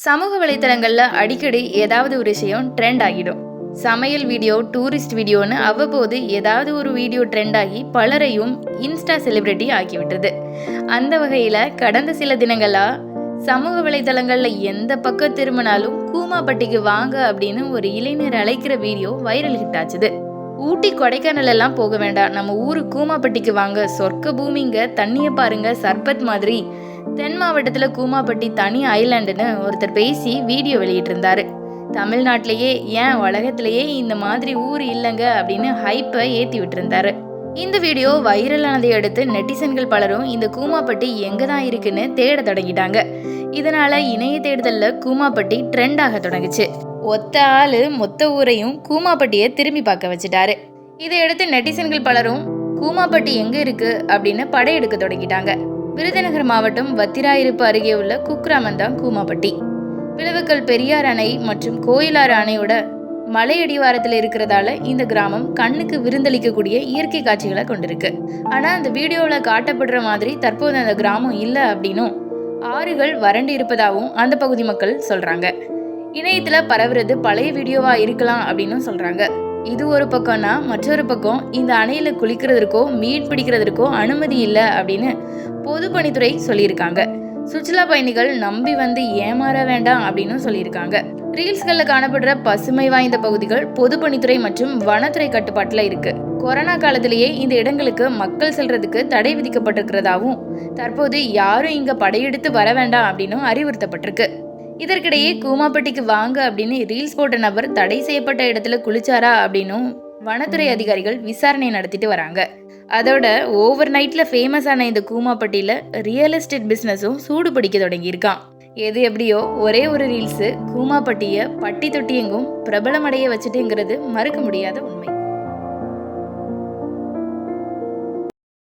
சமூக வலைத்தளங்கள்ல அடிக்கடி ஏதாவது ஒரு விஷயம் ட்ரெண்ட் ஆகிடும். சமையல் வீடியோ, டூரிஸ்ட் வீடியோன்னு அவ்வப்போது ஏதாவது ஒரு வீடியோ ட்ரெண்ட் ஆகி பலரையும் இன்ஸ்டா செலிபிரிட்டி ஆக்கி விட்டுருது. அந்த வகையில் கடந்த சில தினங்களா சமூக வலைத்தளங்கள்ல எந்த பக்கம் திரும்பினாலும் கூமாப்பட்டிக்கு வாங்க அப்படின்னு ஒரு இளைஞர் அழைக்கிற வீடியோ வைரல் ஹிட் ஆச்சுது. ஊட்டி, கொடைக்கானல் எல்லாம் போக வேண்டாம், நம்ம ஊரு கூமாப்பட்டிக்கு வாங்க, சொர்க்க பூமிங்க, தண்ணியை பாருங்க, சர்பத் மாதிரி. தென் மாவட்டத்தில் கூமாப்பட்டி தனி ஐலாண்டுன்னு ஒருத்தர் பேசி வீடியோ வெளியிட்டு இருந்தாரு. தமிழ்நாட்டிலேயே ஏன் உலகத்திலேயே இந்த மாதிரி ஊர் இல்லைங்க அப்படின்னு ஹைப்பை ஏற்றி விட்டுருந்தாரு. இந்த வீடியோ வைரலானதை அடுத்து நெட்டிசன்கள் பலரும் இந்த கூமாப்பட்டி எங்கே தான் இருக்குன்னு தேட தொடங்கிட்டாங்க. இதனால இணைய தேடுதலில் கூமாப்பட்டி ட்ரெண்ட் ஆக தொடங்குச்சு. ஒத்த ஆளு மொத்த ஊரையும் கூமாப்பட்டியை திரும்பி பார்க்க வச்சுட்டாரு. இதையடுத்து நெட்டிசன்கள் பலரும் கூமாப்பட்டி எங்கே இருக்கு அப்படின்னு படையெடுக்க தொடங்கிட்டாங்க. விருதுநகர் மாவட்டம் வத்திராயிருப்பு அருகே உள்ள குக்கிராமம் தான் கூமாப்பட்டி. பிளவுக்கல் பெரியார் அணை மற்றும் கோயிலாறு அணையோட மலையடிவாரத்தில் இருக்கிறதால இந்த கிராமம் கண்ணுக்கு விருந்தளிக்கக்கூடிய இயற்கை காட்சிகளை கொண்டிருக்கு. ஆனால் அந்த வீடியோவில் காட்டப்படுற மாதிரி தற்போது அந்த கிராமம் இல்லை அப்படின்னும், ஆறுகள் வறண்டு இருப்பதாகவும் அந்த பகுதி மக்கள் சொல்றாங்க. இணையத்தில் பரவுறது பழைய வீடியோவா இருக்கலாம் அப்படின்னு சொல்றாங்க. இது ஒரு பக்கம்னா, மற்றொரு பக்கம் இந்த அணையில குளிக்கிறதுக்கோ மீன் பிடிக்கிறதுக்கோ அனுமதி இல்லை அப்படின்னு பொதுப்பணித்துறை சொல்லியிருக்காங்க. சுற்றுலா பயணிகள் நம்பி வந்து ஏமாற வேண்டாம் அப்படின்னு சொல்லியிருக்காங்க. ரீல்ஸ்களில் காணப்படுற பசுமை வாய்ந்த பகுதிகள் பொதுப்பணித்துறை மற்றும் வனத்துறை கட்டுப்பாட்டில் இருக்கு. கொரோனா காலத்திலேயே இந்த இடங்களுக்கு மக்கள் செல்றதுக்கு தடை விதிக்கப்பட்டிருக்கிறதாவும், தற்போது யாரும் இங்க படையெடுத்து வர வேண்டாம் அப்படின்னு அறிவுறுத்தப்பட்டிருக்கு. இதற்கிடையே கூமாப்பட்டிக்கு வாங்க அப்படின்னு ரீல்ஸ் போட்ட நபர் தடை செய்யப்பட்ட இடத்துல குளிச்சாரா அப்படின்னும் வனத்துறை அதிகாரிகள் விசாரணை நடத்திட்டு வராங்க. அதோட ஓவர் நைட்ல ஃபேமஸான இந்த கூமாப்பட்டியில ரியல் எஸ்டேட் பிஸ்னஸும் சூடு பிடிக்க தொடங்கியிருக்கான். எது எப்படியோ ஒரே ஒரு ரீல்ஸு கூமாப்பட்டியை பட்டி தொட்டி எங்கும் பிரபலமடைய வச்சுட்டுங்கிறது மறுக்க முடியாத உண்மை.